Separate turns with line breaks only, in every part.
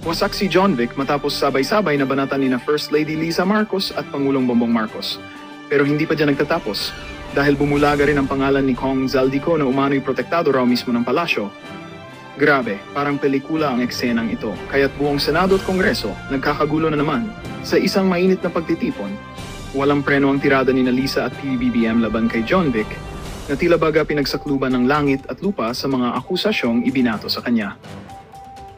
Wasak si John Vic matapos sabay-sabay na banatan ni na First Lady Liza Marcos at Pangulong Bongbong Marcos. Pero hindi pa dyan nagtatapos dahil bumulaga rin ang pangalan ni Kong Zaldico na umano'y protektado raw mismo ng palasyo. Grabe, parang pelikula ang eksenang ito, kaya't buong Senado at Kongreso nagkakagulo na naman sa isang mainit na pagtitipon. Walang preno ang tirada ni na Liza at PBBM laban kay John Vic na tila baga pinagsakluban ng langit at lupa sa mga akusasyong ibinato sa kanya.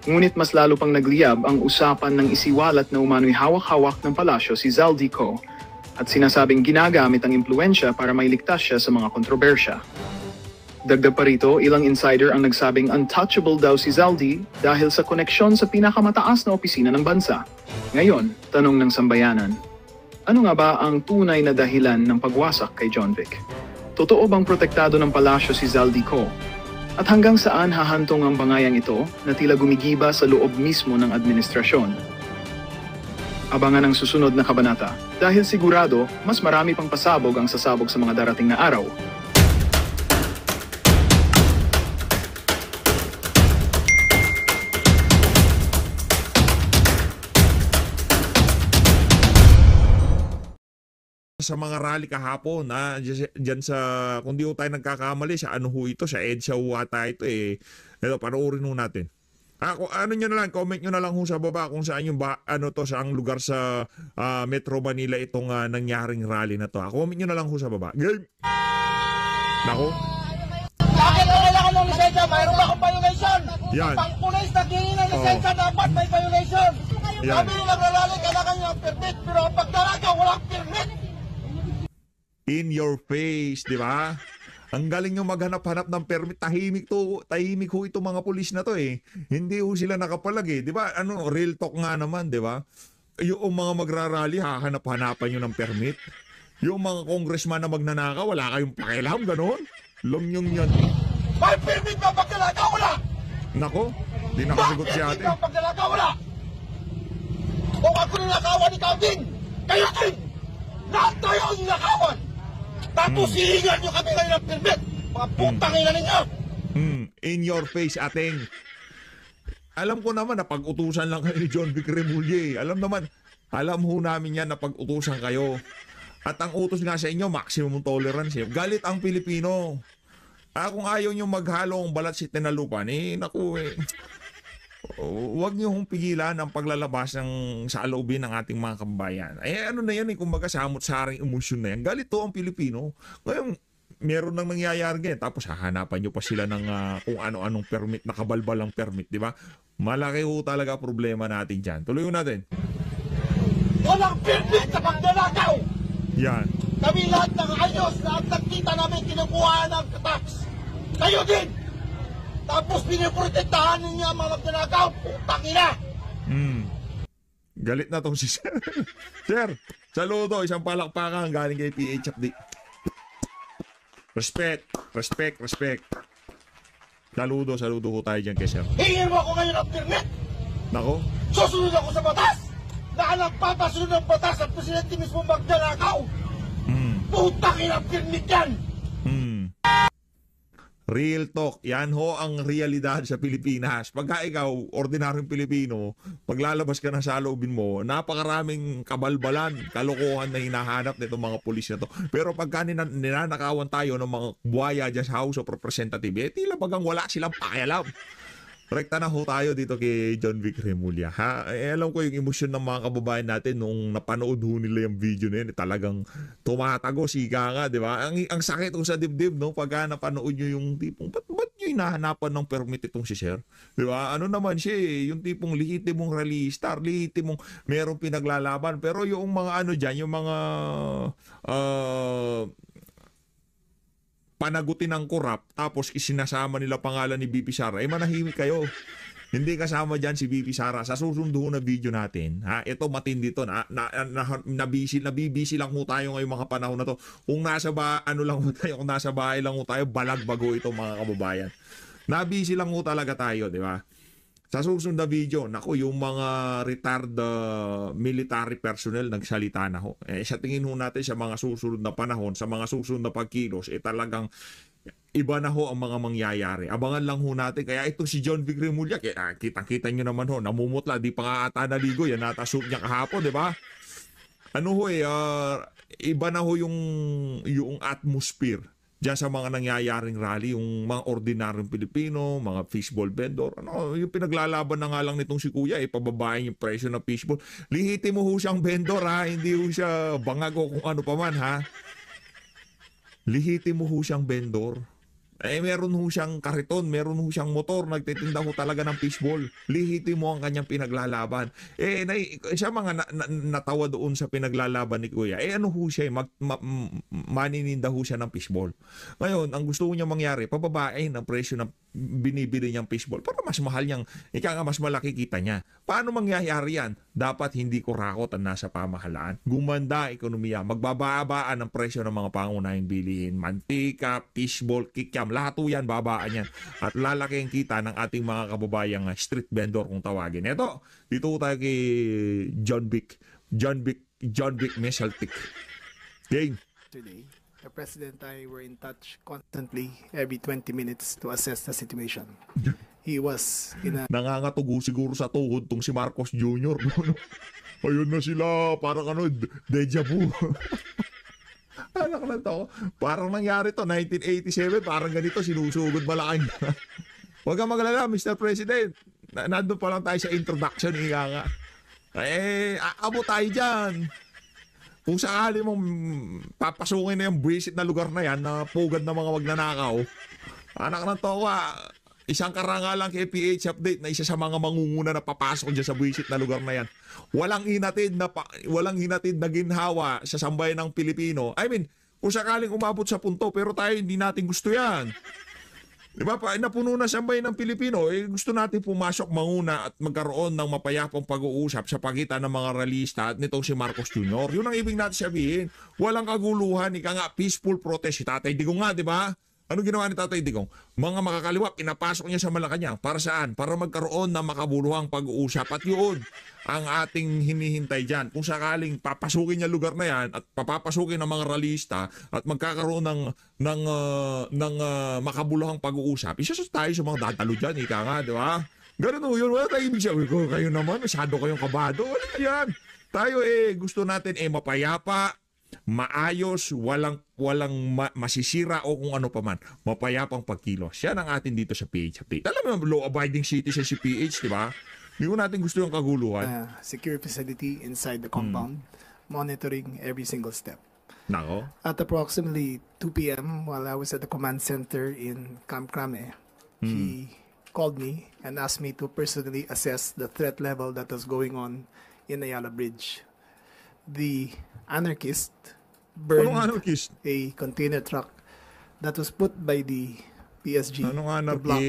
Ngunit mas lalo pang nagliyab ang usapan ng isiwalat na umano'y hawak-hawak ng palasyo si Zaldico at sinasabing ginagamit ang impluensya para mailigtas siya sa mga kontrobersya. Dagdag pa rito, ilang insider ang nagsabing untouchable daw si Zaldi dahil sa koneksyon sa pinakamataas na opisina ng bansa. Ngayon, tanong ng sambayanan, ano nga ba ang tunay na dahilan ng pagwasak kay John Vic? Totoo bang protektado ng palasyo si Zaldico? At hanggang saan hahantong ang bangayang ito na tila gumigiba sa loob mismo ng administrasyon? Abangan ang susunod na kabanata dahil sigurado mas marami pang pasabog ang sasabog sa mga darating na araw.
Sa mga rally kahapon dyan sa, kung di ho tayo nagkakamali, sa ano ho ito, sa EDSA ho ata ito eh. Ito, panoorin ho natin. Kung ano nyo na lang, comment nyo na lang ho sa baba kung saan yung saang lugar sa Metro Manila itong nangyaring rally na to. Comment nyo na lang ho sa baba. Game! Nako.
Bakit na kailangan ng lisensya? Mayroon ba akong violation?
Yan.
Pang pulis naghingi ng lisensya, dapat may violation.
Yan.
Sabi nyo nagrarally, kailangan nyo ng permit, pero ang pagdalaga, walang permit.
In your face, di ba? Ang galing yung maghanap-hanap ng permit. Tahimik ho itong mga pulis na to eh. Hindi ho sila nakapalag eh. Di ba? Ano, real talk nga naman, di ba? Yung mga magrarally, hahanap-hanapan nyo ng permit. Yung mga congressman na magnanaka, wala kayong pakialam, gano'n? Long yung yan.
May permit ba pagdalaga? Wala.
Nako, di nakasagot si ate.
Permit ba pagdalaga? Wala. Kung ako ninakawan, ikaw din. Kayo din. Lahat tayo ang ninakawan. Tapos hihingan nyo kami ngayon ng permit. Mga putang ina ninyo.
In your face, ating. Alam ko naman na pag-utusan lang kayo ni John Vic Remulla. Alam ho namin yan na pag-utusan kayo. At ang utos nga sa inyo, maximum tolerance. Galit ang Pilipino. Kung ayaw nyo maghalo ang balat si Tinalupan, naku eh. Huwag nyo hong pigilan ang paglalabas ng saloobin ng ating mga kababayan. Ano na yan kumbaga samot-saring emosyon na yan. Galit to ang Pilipino. Ngayon, meron nang nangyayari ganyan. Tapos hahanapan nyo pa sila ng kung ano-anong permit, nakabalbalang permit, di ba? Malaki ho talaga problema natin dyan. Tuloy natin.
Walang permit sa pagdalagaw.
Yan.
Kami lahat ng ayos, lahat ng kita namin kinukuha ng tax. Kayo din. Tapos piniprotektahan ninyo ang mga magnanakaw. Putang ina!
Galit na tong si Sir. Sir, saludo. Isang palakpakan galing kay PH Update. Respect. Saludo ko tayo dyan kay Sir.
Hingin mo ako ngayon ang permit!
Nako.
Susunod ako sa batas! Na nagpapasunod ng batas ang presidente mismo magnanakaw! Putang ina ang permit yan!
Real talk. Yan ho ang realidad sa Pilipinas. Pagka ikaw, ordinaryong Pilipino, paglalabas ka na sa loobin mo, napakaraming kabalbalan, kalokohan na hinahanap nito mga pulis na to. Pero pagka ninanakawan tayo ng mga buhaya dyan sa House of Representatives, tila bagang wala silang pakialam. Rekta na ho tayo dito kay John Vic Remulla. Alam ko yung emosyon ng mga kababayan natin nung napanood ho nila yung video na yun, talagang tumatago, sika nga, di ba? Ang sakit ho sa dibdib, no? Pagka napanood nyo yung tipong, ba't nyo hinahanapan ng permit itong si Sir? Di ba? Ano naman siya yung tipong lihitimong rally-star, lihitimong merong pinaglalaban. Pero yung mga ano dyan, yung mga panagutin ng korap, tapos isinasama nila pangalan ni BP Sara, manahimik kayo. Hindi kasama dyan si BP Sara. Sa susundo na video natin, ito matindi to, nabibisi lang ho tayo ngayong mga panahon na to. Kung nasa bahay lang ho tayo, balagbago ito mga kababayan. Nabisi lang ho talaga tayo, di ba? Sa susunod na video, naku, yung mga retired military personnel nagsalita na ho. Sa tingin ho natin sa mga susunod na panahon, sa mga susunod na pagkilos, talagang iba na ho ang mga mangyayari. Abangan lang ho natin. Kaya ito si John Vic Remulla, kitang-kita nyo naman ho, namumutla, di pa nga ata naligo, yan nata shoot niya kahapon, di ba? Ano ho iba na ho yung atmosphere diyan sa mga nangyayaring rally, yung mga ordinaryong Pilipino, mga fishball vendor, yung pinaglalaban na nga lang nitong si Kuya, pababain yung presyo ng fishball. Lihiti mo ho siyang vendor, ha, hindi ho siya bangag o kung ano pa man, ha. Lihiti mo ho siyang vendor. Meron ho siyang kariton, meron ho siyang motor, nagtitinda ho talaga ng fishball. Lihiti mo ang kanyang pinaglalaban. Siya mga natawa doon sa pinaglalaban ni Kuya. Ano ho siya, manininda ho siya ng fishball. Ngayon, ang gusto niya mangyari, pababain ang presyo ng binibili niyang fishball para mas mahal niyang, mas malaki kita niya. Paano mangyayari yan? Dapat hindi kurakot ang nasa pamahalaan. Gumanda ekonomiya, magbababaan ang presyo ng mga pangunahing bilihin. Mantika, fishball, kikiam, lahat po yan, babaan yan. At lalaki ang kita ng ating mga kababayang street vendor kung tawagin. Ito, dito tayo kay John Vic Mesaltic. Game.
Today, the President and I were in touch constantly every 20 minutes to assess the situation. He was in a
Nangangatugo siguro sa tuhod tong si Marcos Jr. Ayun na sila, parang deja vu. Anak na to. Parang nangyari to, 1987, parang ganito, sinusugod malaking. Huwag kang magalala, Mr. President. Nandun pa lang tayo sa introduction, nga. Aabot tayo dyan. Kung sakali mong papasukin na yung buwisit na lugar na yan, na pugad na mga magnanakaw, anak ng towa, isang karangalan kay PH Update na isa sa mga mangunguna na papasok dyan sa buwisit na lugar na yan. Walang hinatid na ginhawa sa sambayan ng Pilipino. I mean, kung sakaling umabot sa punto, pero tayo hindi natin gusto yan. Diba, napuno na sambayan ng Pilipino, gusto natin pumasok manguna at magkaroon ng mapayapang pag-uusap sa pagitan ng mga realista at nitong si Marcos Jr. Yun ang ibig natin sabihin. Walang kaguluhan, peaceful protest. Si Tatay Digong nga, di ba? Ano ginawa ni Tatay Digong? Mga makakaliwa, pinapasok niya sa Malacanang. Para saan? Para magkaroon ng makabuluhang pag-uusap. At yun ang ating hinihintay dyan. Kung sakaling papasukin niya lugar na yan at papapasukin ng mga realista at magkakaroon ng makabuluhang pag-uusap, isa tayo sa mga dadalo dyan, ika nga, di ba? Ganun o yun. Wala tayo ibig sabihin ko, kayo naman, masyado kayong kabado. Wala yan. Tayo gusto natin mapayapa, maayos, walang masisira o kung ano pa man, mapayapang pagkilos. Yan ang atin dito sa PH Update. Alam mo, law-abiding citizen si PH, di ba? Hindi ko natin gusto yung kaguluhan.
secure facility inside the compound, monitoring every single step.
Nako.
At approximately 2 p.m., while I was at the command center in Camp Crame, he called me and asked me to personally assess the threat level that was going on in Ayala Bridge. The anarchist burned a container truck that was put by the PSG to block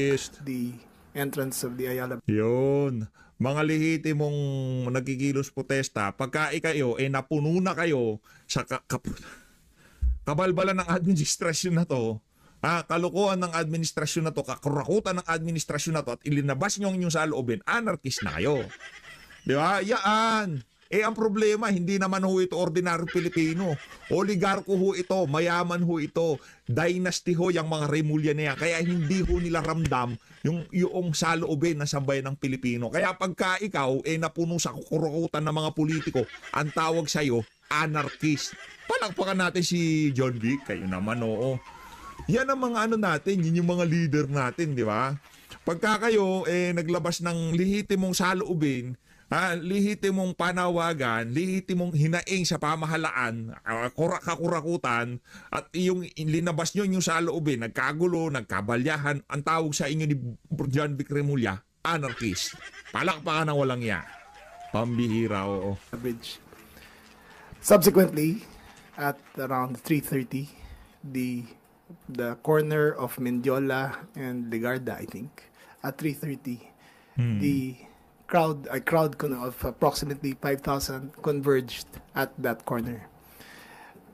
the entrance of the Ayala.
Yun. Mga lihiti mong nagkikilos protesta, pagka ikayo, napuno na kayo sa kabalbalan ng administrasyon na to, kalukuhan ng administrasyon na to, kakurakutan ng administrasyon na to, at ilinabas nyo ang inyong saloobin, anarchist na kayo. Di ba? Yaan. Ang problema, hindi naman ho ito ordinaryong Pilipino. Oligarko ho ito, mayaman ho ito, dynasty ho yung mga Remulla na yan. Kaya hindi ho nila ramdam yung saloobin na sambayan ng Pilipino. Kaya pagka ikaw, napuno sa kukurukutan ng mga politiko, ang tawag sa'yo, anarchist. Palakpakan natin si John Vic, kayo naman, oo. Yan ang mga natin, yun yung mga leader natin, di ba? Pagka kayo, naglabas ng lihitimong saloobin, lihitimong panawagan, lihitimong hinaing sa pamahalaan, kakurakutan, at yung linabas nyo yung saloobin, nagkagulo, nagkabalyahan, ang tawag sa inyo ni John Vic Remulla, anarchist. Palakpakan ng walang iya. Pambihira, oo.
Bridge. Subsequently, at around 3:30, the corner of Mendiola and Legarda, I think, at 3:30, a crowd of approximately 5,000 converged at that corner.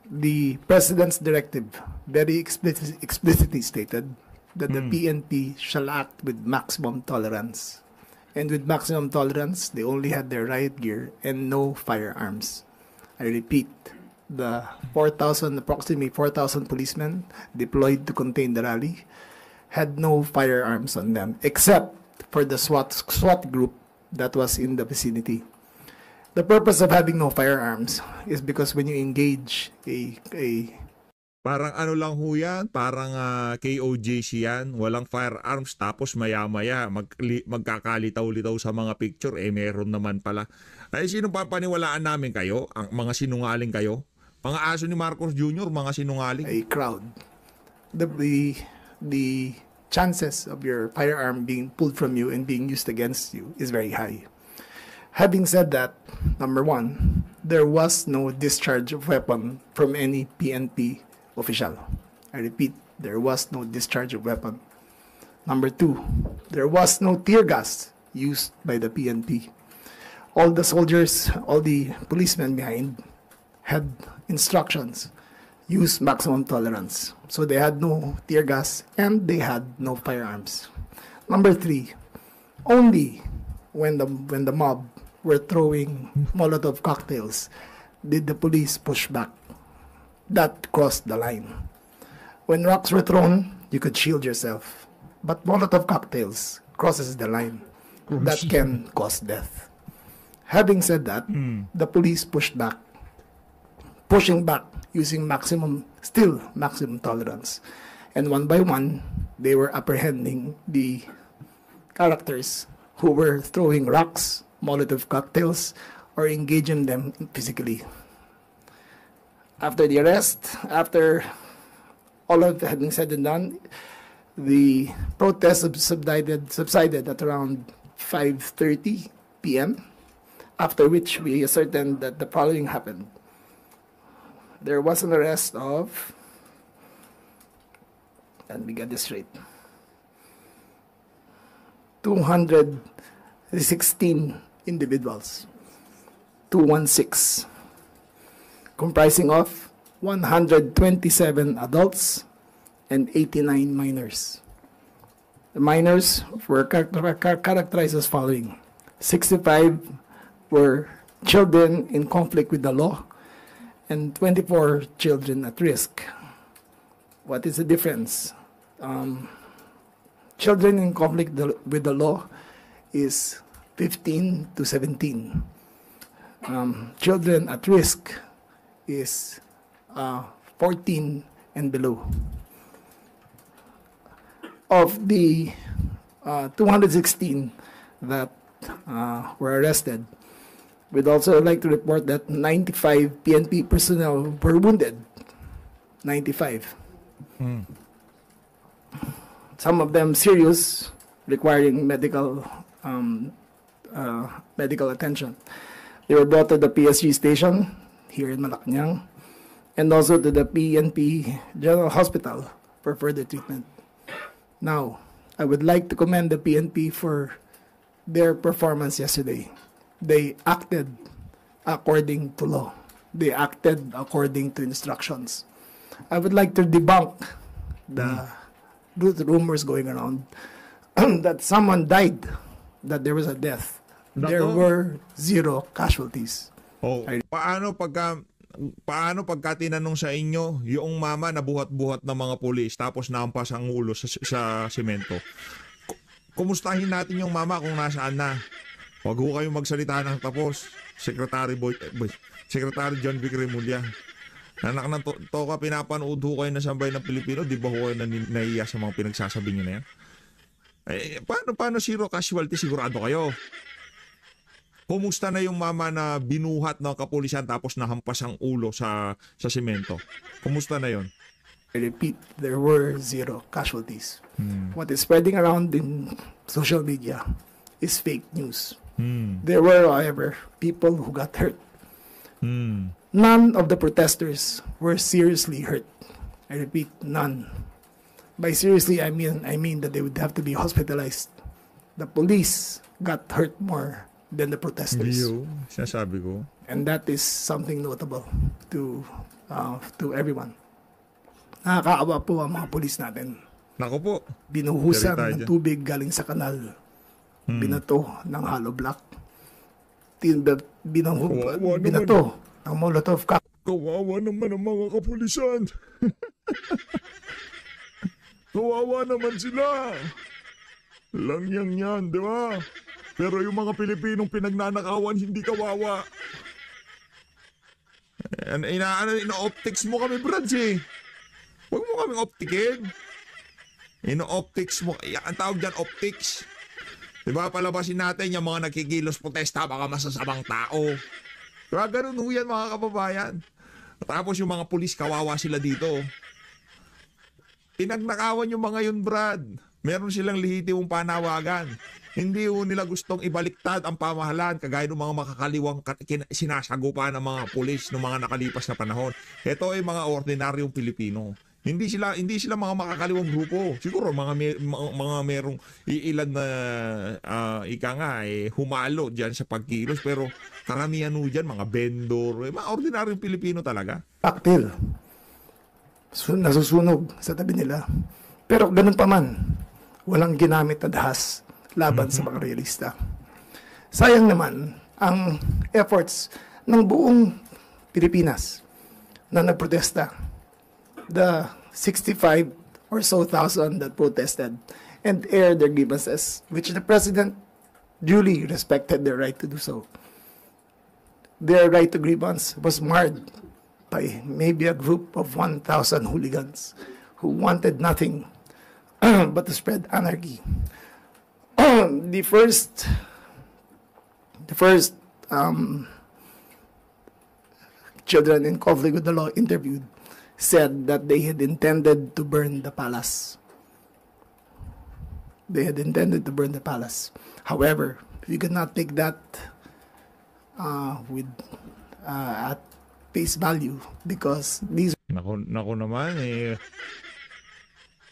The President's directive very explicitly stated that the PNP shall act with maximum tolerance. And with maximum tolerance, they only had their riot gear and no firearms. I repeat, the approximately 4,000 policemen deployed to contain the rally had no firearms on them, except for the SWAT group that was in the vicinity. The purpose of having no firearms is because when you engage a
Parang ano lang ho yan, parang KOJC yan, walang firearms tapos maya-maya magkakalitaw-litaw sa mga picture, meron naman pala. Ay, sino papaniwalaan namin kayo? Ang mga sinungaling kayo? Mga aso ni Marcos Jr., mga sinungaling?
crowd, the chances of your firearm being pulled from you and being used against you is very high. Having said that, number one, there was no discharge of weapon from any PNP official. I repeat, there was no discharge of weapon. Number two, there was no tear gas used by the PNP. All the soldiers, all the policemen behind had instructions, use maximum tolerance. So they had no tear gas and they had no firearms. Number three, only when the mob were throwing Molotov cocktails did the police push back. That crossed the line. When rocks were thrown, you could shield yourself. But Molotov cocktails crosses the line. That can cause death. Having said that, the police pushed back. Pushing back using maximum tolerance. And one by one, they were apprehending the characters who were throwing rocks, Molotov cocktails, or engaging them physically. After the arrest, after all of that having said and done, the protest subsided at around 5:30 p.m., after which we ascertained that the following happened. There was an arrest of, and we get this straight, 216 individuals, 216. Comprising of 127 adults and 89 minors. The minors were characterized as following. 65 were children in conflict with the law and 24 children at risk. What is the difference? Children in conflict with the law is 15 to 17. Children at risk is 14 and below. Of the 216 that were arrested, we'd also like to report that 95 PNP personnel were wounded. 95. Some of them serious, requiring medical attention. They were brought to the PSG station here in Malacanang, and also to the PNP General Hospital for further treatment. Now, I would like to commend the PNP for their performance yesterday. They acted according to law. They acted according to instructions. I would like to debunk the rumors going around that someone died, that there was a death. There were 0 casualties.
Oh, paano pagka tinanong sa inyo yung mama na buhat-buhat ng mga pulis tapos naampas ang ulo sa semento? Kumustahin natin yung mama kung nasaan na. Huwag ho kayong magsalita ng tapos. Secretary John Vic Remulla. Anak ng toka, pinapanood ho kayo na sambay ng Pilipino, di ba ho kayo nahiya sa mga pinagsasabi nyo na yan? Paano 0 casualty? Sigurado kayo? Kumusta na yung mama na binuhat ng kapulisan tapos nahampas ang ulo sa semento? Kumusta na yon?
I repeat, there were 0 casualties. What is spreading around in social media is fake news. There were, however, people who got hurt. None of the protesters were seriously hurt. I repeat, none. By seriously, I mean that they would have to be hospitalized. The police got hurt more than the protesters.
Sinasabi ko.
And that is something notable to everyone. Nakakaawa po ang mga pulis natin.
Nako po.
Binuhusan ng tubig galing sa kanal. Binato ng hollow block. Binato ng Molotov cocktail.
Kawawa naman ang mga kapulisan. Kawawa naman sila. Lang yan, di ba? Pero yung mga Pilipinong pinagnanakawan, hindi kawawa. Ino-optics mo kami, Brads eh. Huwag mo kaming optikin. Ino-optics mo. Ang tawag dyan, optics. Diba, palabasin natin yung mga nagkikilos protesta, baka masasamang tao. Diba, ganun ho yan mga kababayan. Tapos yung mga pulis, kawawa sila dito. Pinagnakawan yung mga yun, Brad. Meron silang lehitimong panawagan. Hindi ho nila gustong ibaliktad ang pamahalaan kagaya ng mga makakaliwang sinasagupan ng mga pulis ng mga nakalipas na panahon. Ito ay mga ordinaryong Pilipino. Hindi sila mga makakaliwang grupo. Siguro mga merong iilan na humalo diyan sa pagkilos, pero karamihan ho diyan mga vendor, mga ordinaryong Pilipino talaga.
Aktil. Nasusunog sa tabi nila. Pero ganun pa man, walang ginamit na dahas laban sa mga realista. Sayang naman ang efforts ng buong Pilipinas na nagprotesta. The 65 or so thousand that protested and aired their grievances, which the President duly respected their right to do so. Their right to grievance was marred by maybe a group of 1,000 hooligans who wanted nothing but to spread anarchy. The first children in conflict with the law interviewed said that they had intended to burn the palace. They had intended to burn the palace. However, we could not take that at face value because these.
Nako naman eh.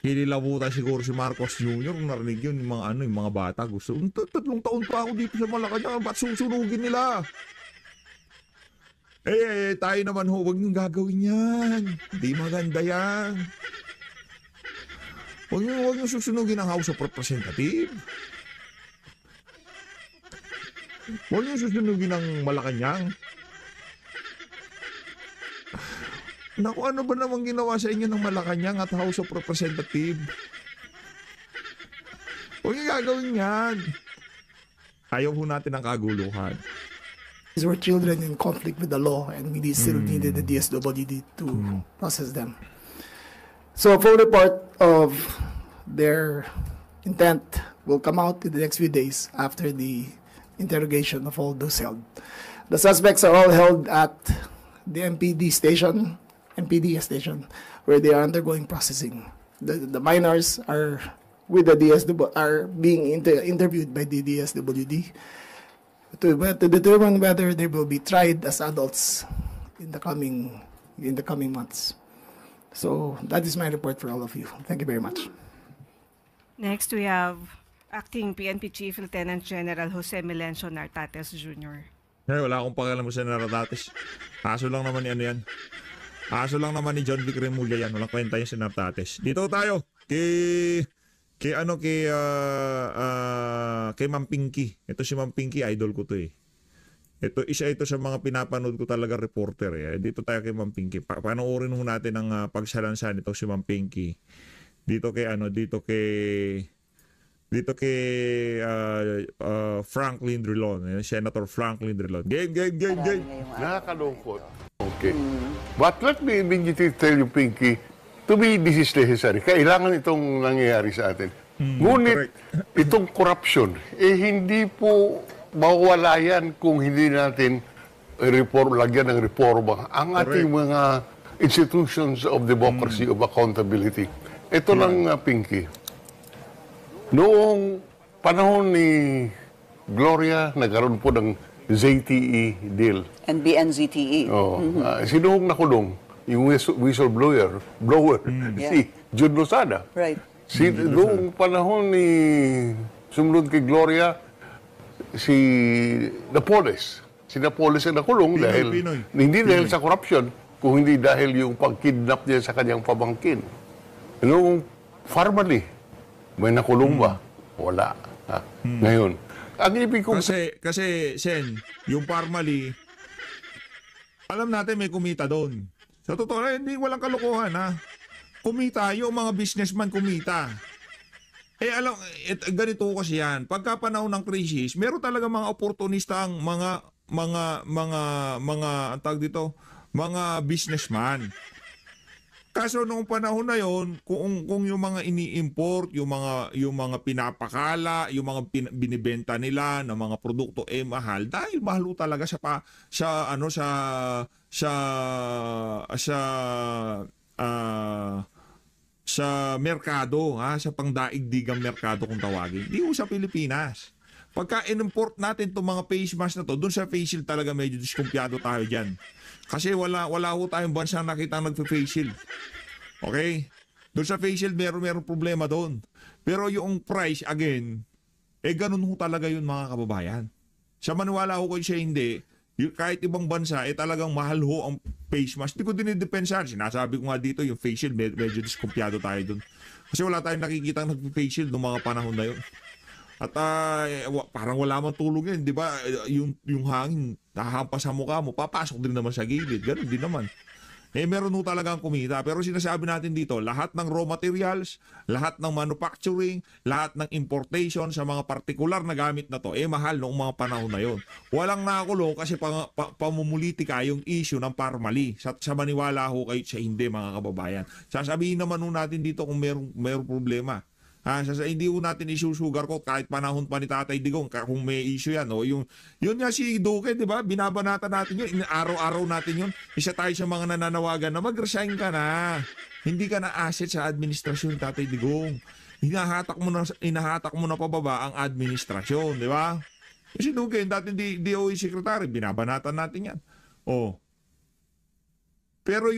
Hililabutan siguro si Marcos Jr. kung narinig yun, yung mga bata. Gusto, 3 taon pa ako dito sa Malacanang, ba't susunugin nila? Tayo naman ho, huwag niyong gagawin yan. Di maganda yan. Huwag niyong susunugin ang House of Representatives. Huwag niyong susunugin ang Malacanang. Naku, ano ba namang ginawa sa inyo ng Malacanang at House of Representatives? Huwag niyo gagawin yan. Ayaw ho natin ang kaguluhan.
These were children in conflict with the law and we still needed the DSWD to process them. So a full report of their intent will come out in the next few days after the interrogation of all those held. The suspects are all held at the MPD station, where they are undergoing processing. The minors are with the are being interviewed by the DSWD to determine whether they will be tried as adults in the coming months. So that is my report for all of you. Thank you very much.
Next, we have Acting PNP Chief Lieutenant General Jose Melencio Nartates Jr.
Wala akong pakialam sa Nartates. Aso lang naman ni yan. Aso lang naman ni John Vic Remulla yan. Walang kwenta yung si Nartates. Dito tayo. Kay Ma'am Pinky. Ito si Ma'am Pinky, idol ko to eh. Isa ito sa mga pinapanood ko talaga reporter eh. Dito tayo kay Ma'am Pinky. Panoorin ho natin ang pagsalansan nito si Ma'am Pinky. Dito kay Franklin Drilon, Senator Franklin Drilon. Game.
Nakakalungkot. Okay. But let me immediately tell you, Pinky, to me, this is necessary. Kailangan itong nangyayari sa atin. Ngunit, itong corruption, hindi po mawala yan kung hindi natin lagyan ng reforma ang ating mga institutions of democracy, of accountability. Ito lang, Pinky. Noong panahon ni Gloria, nagkaroon po ng ZTE deal.
And BNZTE.
Sino ang nakulong? Yung whistleblower, si Jude Lozada.
Right.
Noong panahon ni sumunod kay Gloria, si Napoles. Si Napoles ang nakulong hindi dahil sa corruption, kung hindi dahil yung pag-kidnap niya sa kanyang pamangkin. Noong formally, may nakulong ba? Wala. Ngayon, ang ibig kong...
Kasi, Sen, yung formally, Alam natin may kumita doon. Sa totoo lang, hindi walang kalokohan ha. Kumita, yung mga businessman kumita. Ganito kasi yan. Pagka panahon ng crisis, meron talaga mga oportunista ang ang tawag dito, mga businessman. Kaso noong panahon na yon, kung yung mga ini-import, yung mga pinapakala, yung mga binibenta nila ng mga produkto mahal dahil mahal talaga sa merkado, sa pangdaigdigang merkado kung tawagin. Di sa Pilipinas. Pagka in-import natin itong mga face mask na to, doon sa face shield talaga medyo diskumpiyado tayo dyan. Kasi wala ho tayong bansa nakita nagpa-face shield. Okay? Doon sa face shield, meron problema doon. Pero yung price, again, ganun ho talaga yun mga kababayan. Sa maniwala ho ko siya hindi, kahit ibang bansa, talagang mahal ho ang face mask. Hindi ko dinidepensahan. Sinasabi ko nga dito, yung face shield, medyo diskumpiyado tayo doon. Kasi wala tayong nakikita nagpa-face shield noong mga panahon na yun. At parang wala man tulog yun, di ba? Yung hangin, nahahampas sa mukha mo, papasok din naman sa gilid. Ganun din naman. Meron ho talagang kumita. Pero sinasabi natin dito, lahat ng raw materials, lahat ng manufacturing, lahat ng importation sa mga partikular na gamit na to, mahal noong mga panahon na yon. Walang nakulo kasi pamumulitika yung issue ng parmali. Sa maniwala ho kayo sa hindi mga kababayan. Sasabihin naman ho natin dito kung mayroong problema. Hindi ho natin isusugarcoat kahit panahon pa ni Tatay Digong kung may issue yan. Yun nga si Duque, di ba? Binabanatan natin yun. Araw-araw natin yun. Isa tayo sa mga nananawagan na mag-resign ka na. Hindi ka na asset sa administrasyon, Tatay Digong. Inahatak mo na pababa ang administrasyon, di ba? Si Duque, dating DOE Secretary, binabanatan natin yan. Pero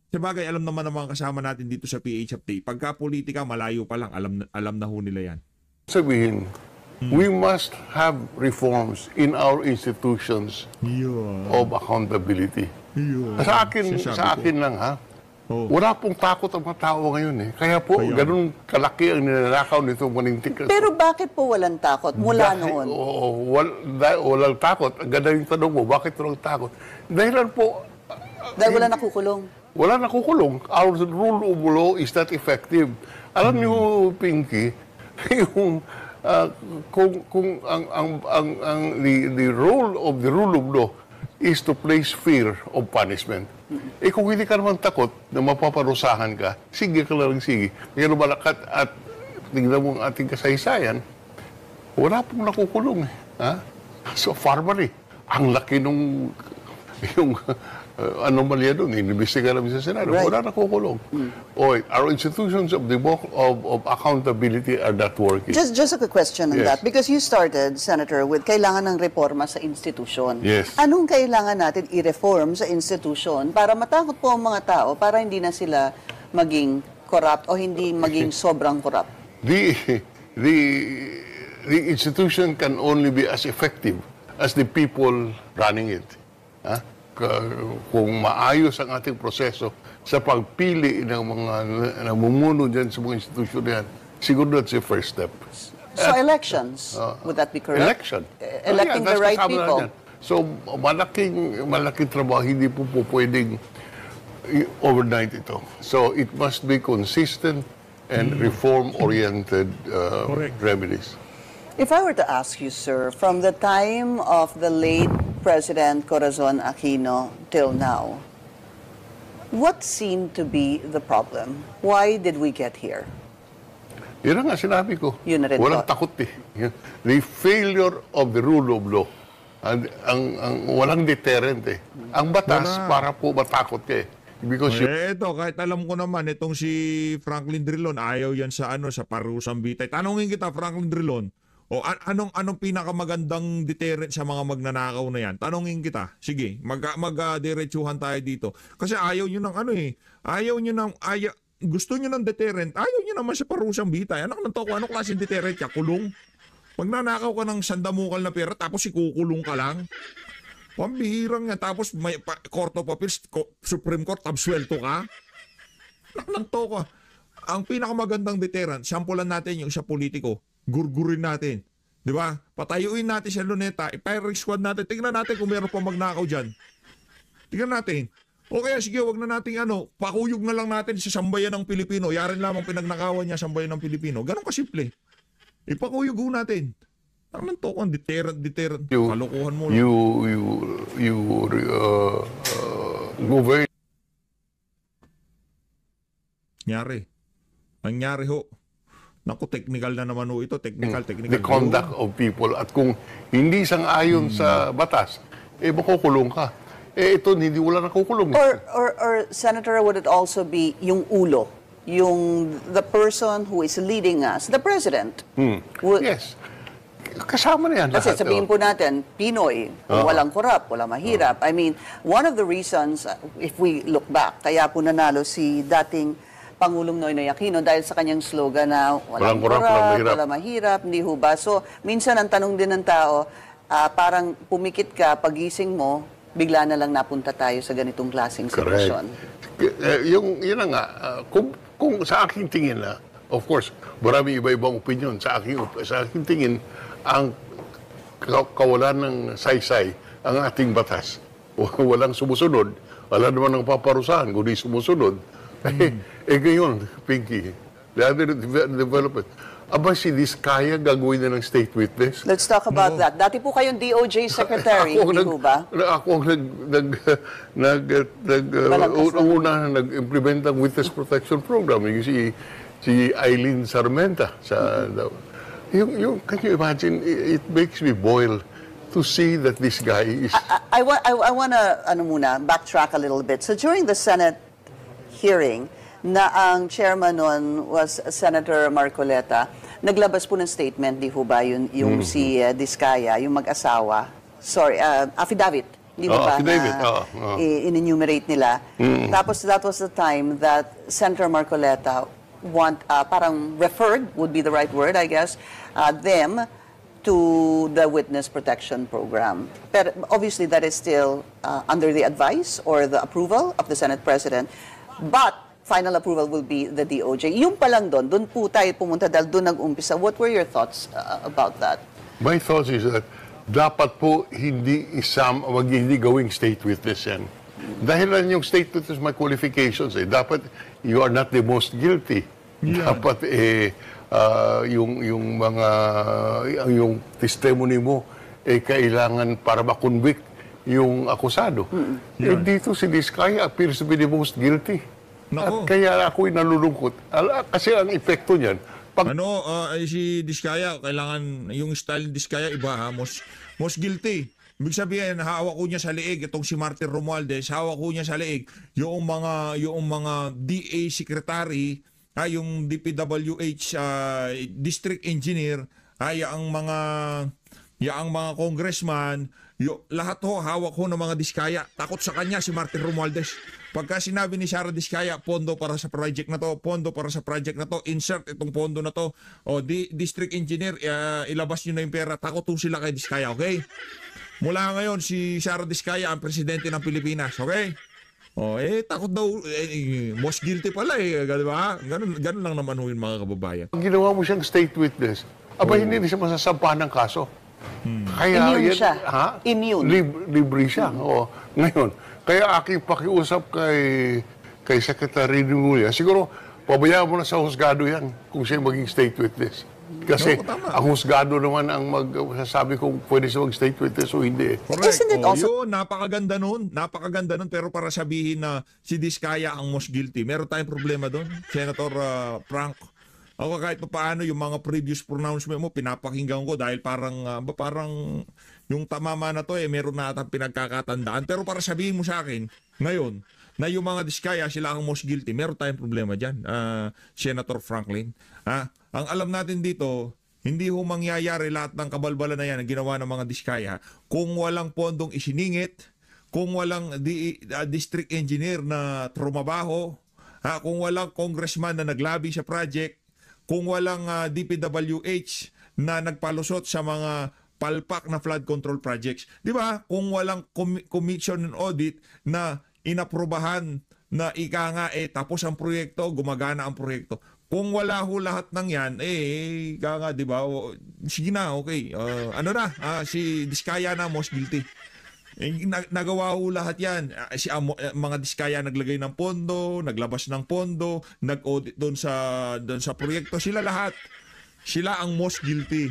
sabagay, alam naman ng mga kasama natin dito sa PHFT, pagka politika, malayo pa lang, alam na ho nila yan.
Sabihin, we must have reforms in our institutions of accountability. Sa akin lang wala pong takot ang mga tao ngayon Kaya po, ganun kalaki ang ninanakaw nitong manintik.
Pero bakit po walang takot mula noon?
Walang takot. Ang ganda yung tanong mo, bakit walang takot? Dahil
wala nakukulong.
Wala nakukulong. Our rule of law is not effective. Alam niyo, Pinky, yung the role of law is to place fear of punishment. Kung hindi ka naman takot na mapaparusahan ka, sige ka lang sige. Pero malakat at tingnan mo ang ating kasaysayan, wala pong nakukulong. So, formally, ang laki nung anomalya doon, inimbestiga namin sa Senado.
Right.
Wala nakukulong. Our institutions of accountability are not working.
Just a quick question on that. Because you started, Senator, with kailangan ng reforma sa institusyon.
Yes.
Anong kailangan natin i-reform sa institusyon para matakot po ang mga tao, para hindi na sila maging corrupt o hindi maging sobrang corrupt?
The institution can only be as effective as the people running it. Kung maayos ang ating proseso sa pagpili ng mga namumuno dyan sa mga institusyon na yan, siguro that's the first step.
So elections, would that be correct?
Election.
Electing the right people.
So malaking trabaho, hindi po pwedeng overnight ito. So it must be consistent and reform-oriented remedies.
If I were to ask you, sir, from the time of the late President Corazon Aquino till now, what seemed to be the problem? Why did we get here?
Yun nga sinabi ko.
Yun na rin
walang
po.
takot The failure of the rule of law. Ang walang deterrent Ang batas para po matakot ka Because
ito, kahit alam ko naman, itong si Franklin Drilon, ayaw yan sa parusang bitay. Tanungin kita, Franklin Drilon, anong pinakamagandang deterrent sa mga magnanakaw na yan? Tanungin kita. Sige, mag-diretsuhan tayo dito. Kasi ayaw nyo ng gusto nyo ng deterrent, ayaw nyo naman sa parusang bitay. Anong klaseng deterrent ka? Kulong? Magnanakaw ka ng sandamukal na pera, tapos ikukulong ka lang? Pambihirang yan. Tapos may Court of Appeals, Supreme Court, absuelto ka? Naklanto ka. Ang pinakamagandang deterrent, sampulan natin yung isa politiko, gurgurin natin. Di ba? Patayuin natin si Luneta, i-firing squad natin. Tingnan natin kung meron pa magnakaw dyan. Tingnan natin. O kaya sige, wag na nating pakuyog na lang natin sa sambayan ng Pilipino. Yarin lamang pinagnakawan niya sambayan ng Pilipino. Ganon kasimple. Ipakuyog natin. Ang nantokan, deterrent. Kalokohan mo lang.
Go very
Nangyari ho. Naku, technical na naman ho ito. Technical.
the conduct of people. At kung hindi sang-ayon sa batas, makukulong ka. Ito, hindi wala nakukulong.
Or Senator, would it also be yung ulo? The person who is leading us, the president?
Yes. Kasama na yan
Kasi
lahat.
sabihin po natin, Pinoy, walang korap, walang mahirap. I mean, one of the reasons, if we look back, kaya po nanalo si dating Pangulong Noynoy Aquino dahil sa kanyang slogan na walang korap, walang mahirap, hindi ho ba? So, minsan ang tanong din ng tao, parang pumikit ka, pagising mo, bigla na lang napunta tayo sa ganitong klaseng sitwasyon.
Yun na nga, kung sa aking tingin na, of course, marami iba-ibang opinion. Sa aking tingin, ang kawalan ng saysay ang ating batas. Walang sumusunod. Wala naman ang paparusahan kung di sumusunod. Ngayon, Pinky, the other development, si Diskaya gagawin na ng state witness?
Let's talk about that. Dati po kayong DOJ Secretary, hindi ho ba?
Ako ang nag-implement ang Witness Protection Program. Yung si Eileen Sarmenta. Can you imagine, it makes me boil to see that this guy is...
I want to backtrack a little bit. So during the Senate hearing, na ang chairman nun was Senator Marcoleta, naglabas po ng statement, di ho ba, yung si Diskaya, yung mag-asawa, affidavit, di ho ba,
affidavit,
in-enumerate nila. Tapos that was the time that Senator Marcoleta parang referred, would be the right word, I guess, them to the Witness Protection Program. But obviously that is still under the advice or the approval of the Senate President. But final approval will be the DOJ. Yung pa lang doon po tayo pumunta dahil doon nag-umpisa. What were your thoughts about that?
My thoughts is that dapat po hindi gawing state witness yan. Dahil lang yung state witness may qualifications dapat you are not the most guilty. Yeah. Dapat yung testimony mo kailangan para ma-convict yung akusado. Dito si Diskaya appears to be the most guilty. At kaya ako'y nalulungkot. Kasi ang epekto niyan,
si Diskaya, kailangan, yung style ni Diskaya iba ha, most guilty. Ibig sabihin, hawak ko niya sa leeg, itong si Martin Romualdez, hawak ko niya sa leeg, yung mga DA secretary, yung DPWH district engineer, yung mga congressman, lahat hawak ho ng mga Diskaya. Takot sa kanya si Martin Romualdez. Pagka sinabi ni Sara Diskaya, pondo para sa project na to, insert itong pondo na to, district engineer, ilabas nyo na yung pera, takot sila kay Diskaya, okay? Mula ngayon, si Sara Diskaya ang presidente ng Pilipinas, okay? Takot daw, most guilty pala di ba? Ganun lang naman yung mga kababayan.
Pag ginawa mo siyang state witness, hindi na siya masasampahan ng kaso. Kaya
immune siya. Immune.
Libre siya. Ngayon, kaya aking pakiusap kay Secretary Rimulya, siguro, pabayaan mo na sa husgado yan kung siya maging state witness. Kasi ang husgado naman ang magsasabi kung pwede siya mag-state witness o hindi.
Correct. Isn't it also... napakaganda nun. Pero para sabihin na si Diskaya ang most guilty, meron tayong problema doon, Senator Frank. Ako kahit paano yung mga previous pronouncement mo, pinapakinggan ko dahil parang yung tamama na to meron na atang pinagkakatandaan. Pero para sabihin mo sa akin, ngayon, na yung mga Diskaya, sila ang most guilty, meron tayong problema dyan, Senator Franklin. Ang alam natin dito, hindi ho mangyayari lahat ng kabalbala na yan ang ginawa ng mga Diskaya kung walang pondong isiningit, kung walang district engineer na trumabaho, kung walang congressman na naglabi sa project, kung walang DPWH na nagpalusot sa mga palpak na flood control projects. Di ba? Kung walang commission and audit na inaprobahan na tapos ang proyekto, gumagana ang proyekto. Kung wala ho lahat ng yan, kaya di ba, sige na, okay. Si Diskaya na, most guilty. Nagawa ho lahat yan. Mga Diskaya naglagay ng pondo, naglabas ng pondo, nag-audit doon sa proyekto. Sila lahat. Sila ang most guilty.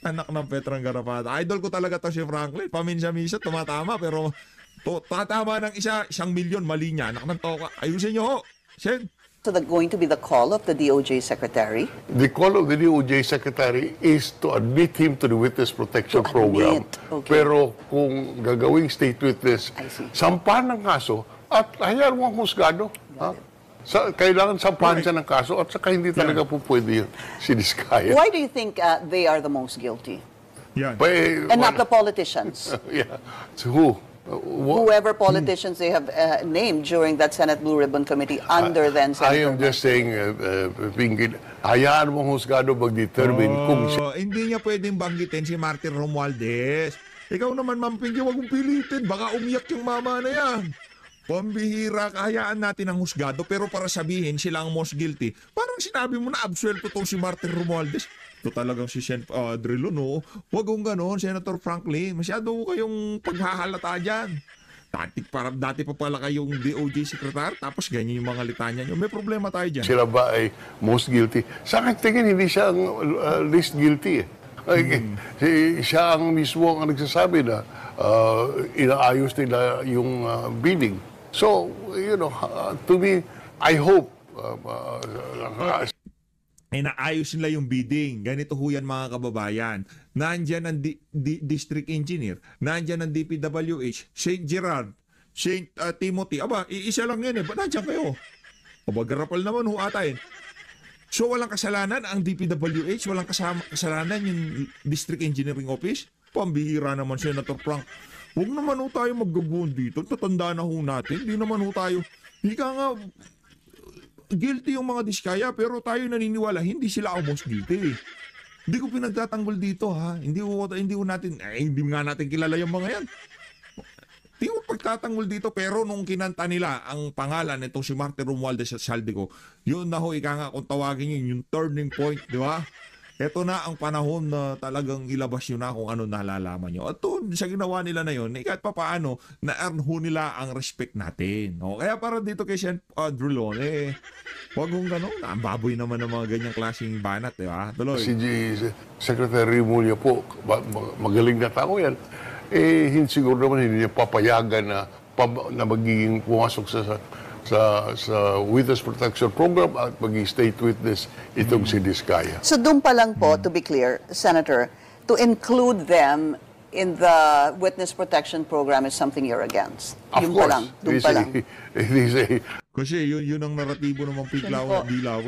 Anak ng Petrang Garapata. Idol ko talaga to si Franklin. Paminsa-minsa, tumatama. Pero tatama ng 1 milyon, mali niya. Anak ng toka. Ayusin nyo ho. Sen.
So that's going to be the call of the DOJ Secretary?
The call of the DOJ Secretary is to admit him to the Witness Protection
To
Program.
admit, okay.
Pero kung gagawing state witness,
I see.
sampahan ng kaso at hayaan mo ang husgado. Ha? Kailangan sampahan siya ng kaso at saka hindi talaga po pwede yun si Diskaya.
Why do you think they are the most guilty?
Yan.
And not the politicians?
Yeah. So who?
Whoever politicians they have named during that Senate Blue Ribbon Committee under then
I
Senator
am just saying, Pinky, hayaan mo ang husgado mag-determine kung siya.
Hindi niya pwedeng banggitin si Martin Romualdez. Ikaw naman, Ma'am Pinky, wag mong pilitin. Baka umiyak yung mama na yan. Pambihira, kahayaan natin ang husgado, pero para sabihin sila ang most guilty. Parang sinabi mo na absuelto tong si Martin Romualdez. Ito talagang si Sen. Drillo, no? Huwag kong ganon, Senator Franklin. Masyado kayong paghahalata dyan. Dati pa pala kayong DOJ Secretary, tapos ganyan yung mga litanya nyo. May problema tayo dyan.
Sila ba ay most guilty? Sa akin tingin, hindi siya ang least guilty. Siya ang mismo ang nagsasabi na inaayos nila yung bidding. So, to me, I hope
naayos nila yung bidding. Ganito ho yan, mga kababayan. Nandyan ang district engineer, nandyan ang DPWH, St. Gerard, St. Timothy. Aba, isa lang yan eh. Ba't nandyan kayo? Aba, garapal naman ho ata eh. So, walang kasalanan ang DPWH, walang kasalanan yung district engineering office. Pambihira naman, Senator Frank. Huwag naman ho tayo maggabuon dito. Tatanda na ho natin. Hindi naman ho tayo. Hindi ka nga guilty yung mga Diskaya, pero tayo naniniwala hindi sila ang most guilty. Hindi ko pinagtatanggol dito, ha. Hindi nga natin kilala yung mga yan. Hindi ko pagtatanggol dito, pero nung kinanta nila ang pangalan nitong si Martin Romualdez at Saldico, yun na ho, ika nga kung tawagin yun, yung turning point, di ba? Ito na ang panahon na talagang ilabas yun na kung ano nalalaman nyo. At doon, sa ginawa nila na yun, kahit pa paano, na-earn ho nila ang respect natin. No? Kaya para dito kay Sen. Drilon, huwag hong gano'n. Ang baboy naman ng mga ganyang klaseng banat, di ba? Tuloy.
si Secretary Mulya po, magaling na tao yan. Siguro naman hindi niya papayagan na magiging pumasok sa Witness Protection Program at maging state witness itong si Diskaya.
So doon pa lang po, to be clear, Senator, to include them in the Witness Protection Program is something you're against.
Of
Yun
course.
pa lang, doon pa lang.
It is a
Kasi yun ang naratibo ng mga Piglaw at Dilaw.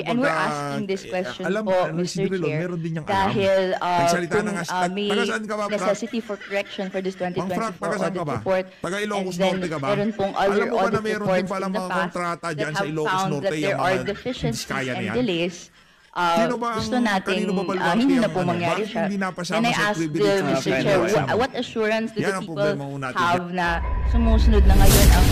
And we're asking this question po, Mr.
Drilon,
Chair,
meron din niyang
dahil
Nagsalita na nga,
may
taga-saan ka ba, Frank?
necessity for correction for this 2024
taga-saan ka
audit
ba?
report.
Taga-Ilocos
And then,
Norte ka ba?
meron pong
Alam
other
mo ba na
audit
meron din
reports
pala
in the
mga
past
kontrata
that
dyan sa
have
Ilocos
found
Norte,
that there
yung
are
mga
deficiencies
Diskaya na
and
yan?
delays.
Sino ba ang-
Gusto natin,
kanino ba baluarte
hindi na
ang
po
ano?
mangyari
Bakit
siya.
hindi napasama
And I
sa
asked
privilege
Mr.
na
Chair,
pinag-usapan?
what assurance do
Yan
the
ang
people
problema ho natin
have na sumusunod na ngayon ang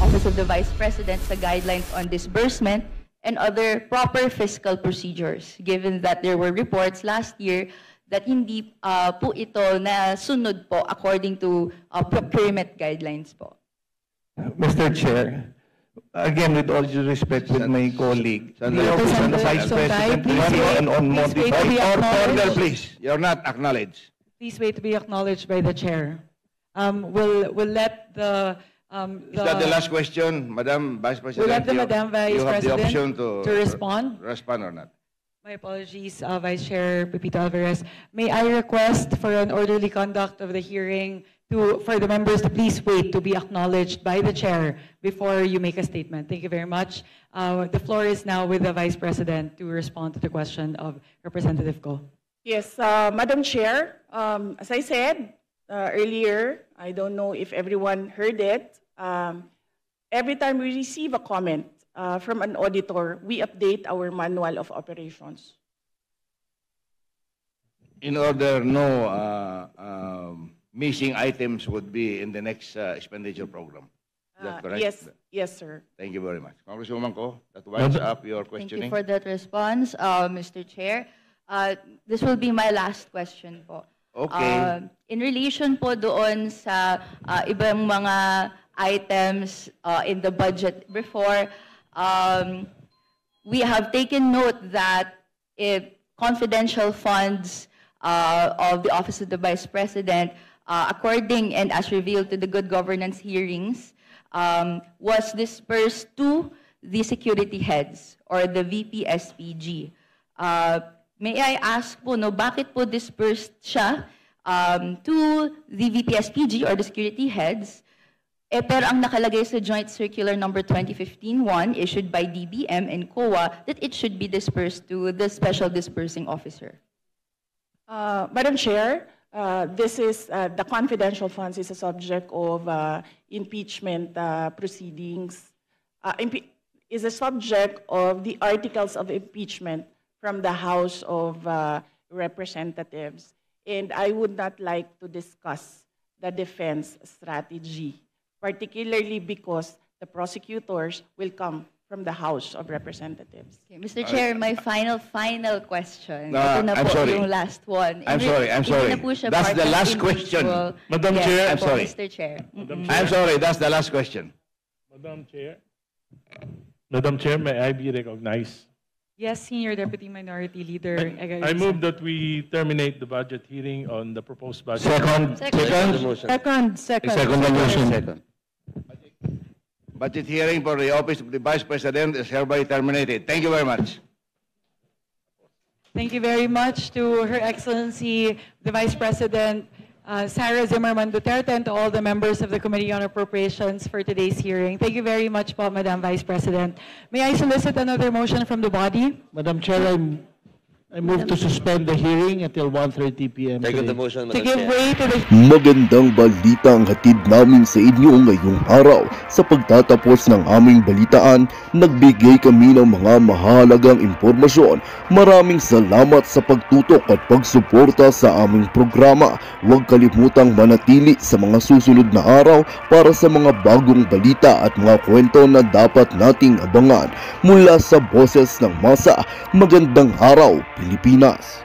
Office of the Vice President sa guidelines on disbursement and other proper fiscal procedures, given that there were reports last year that hindi po ito na sunod po according to procurement guidelines po.
Mr. Chair, again, with all due respect with my colleague, the Office of the Vice President on modified
Order, please. You're not acknowledged.
Please wait to be acknowledged by the chair. We'll let the
Is that the last question, Madam Vice President?
We'll let the Madam Vice
You have the
President
option to
respond.
Respond or not?
My apologies, Vice Chair Pepito Alvarez. May I request for an orderly conduct of the hearing for the members to please wait to be acknowledged by the chair before you make a statement. Thank you very much. The floor is now with the Vice President to respond to the question of Representative Go.
Yes, Madam Chair, as I said earlier, I don't know if everyone heard it. Every time we receive a comment from an auditor, we update our manual of operations.
In order no missing items would be in the next expenditure program. that correct?
Yes, sir.
Thank you very much. Congresswoman Ko, that winds up your
Thank
questioning.
you for that response, Mr. Chair. This will be my last question po.
Okay.
In relation po doon sa ibang mga items in the budget before, we have taken note that if confidential funds of the Office of the Vice President, according and as revealed to the good governance hearings, was dispersed to the security heads or the VP-SPG. May I ask po, no, bakit po dispersed siya to the VP-SPG or the security heads, pero ang nakalagay sa Joint Circular Number 2015-1 issued by DBM and COA that it should be dispersed to the Special Dispersing Officer?
Madam Chair, this is the confidential funds is a subject of impeachment proceedings. Is a subject of the articles of impeachment from the House of Representatives, and I would not like to discuss the defense strategy, particularly because the prosecutors will come from the House of Representatives.
Okay, Mr. Chair, my final question.
No,
Ito na
I'm
po
sorry.
yung last one.
I'm sorry.
Hindi na po siya
That's
part
the
ng
last question.
individual.
Madam
Yes,
Chair, I'm
po,
sorry.
Mr. Chair.
I'm sorry, that's the last question.
Madam Chair, may I be recognized?
Yes, Senior Deputy Minority Leader.
I move that we terminate the budget hearing on the proposed budget.
Second.
Second.
Budget hearing for the Office of the Vice President is hereby terminated. Thank you very much.
Thank you very much to Her Excellency, the Vice President, Sara Zimmerman Duterte, and to all the members of the Committee on Appropriations for today's hearing. Thank you very much po, Madam Vice President. May I solicit another motion from the body?
Madam Chair, I move to suspend the hearing until 1:30 p.m.
Second the motion,
To
Madam
give
Chair.
way to the...
Magandang balita ang hatid namin sa inyo ngayong araw. Sa pagtatapos ng aming balitaan, nagbigay kami ng mga mahalagang impormasyon. Maraming salamat sa pagtutok at pagsuporta sa aming programa. Huwag kalimutang manatili sa mga susunod na araw para sa mga bagong balita at mga kwento na dapat nating abangan. Mula sa Boses ng Masa, magandang araw, Pilipinas!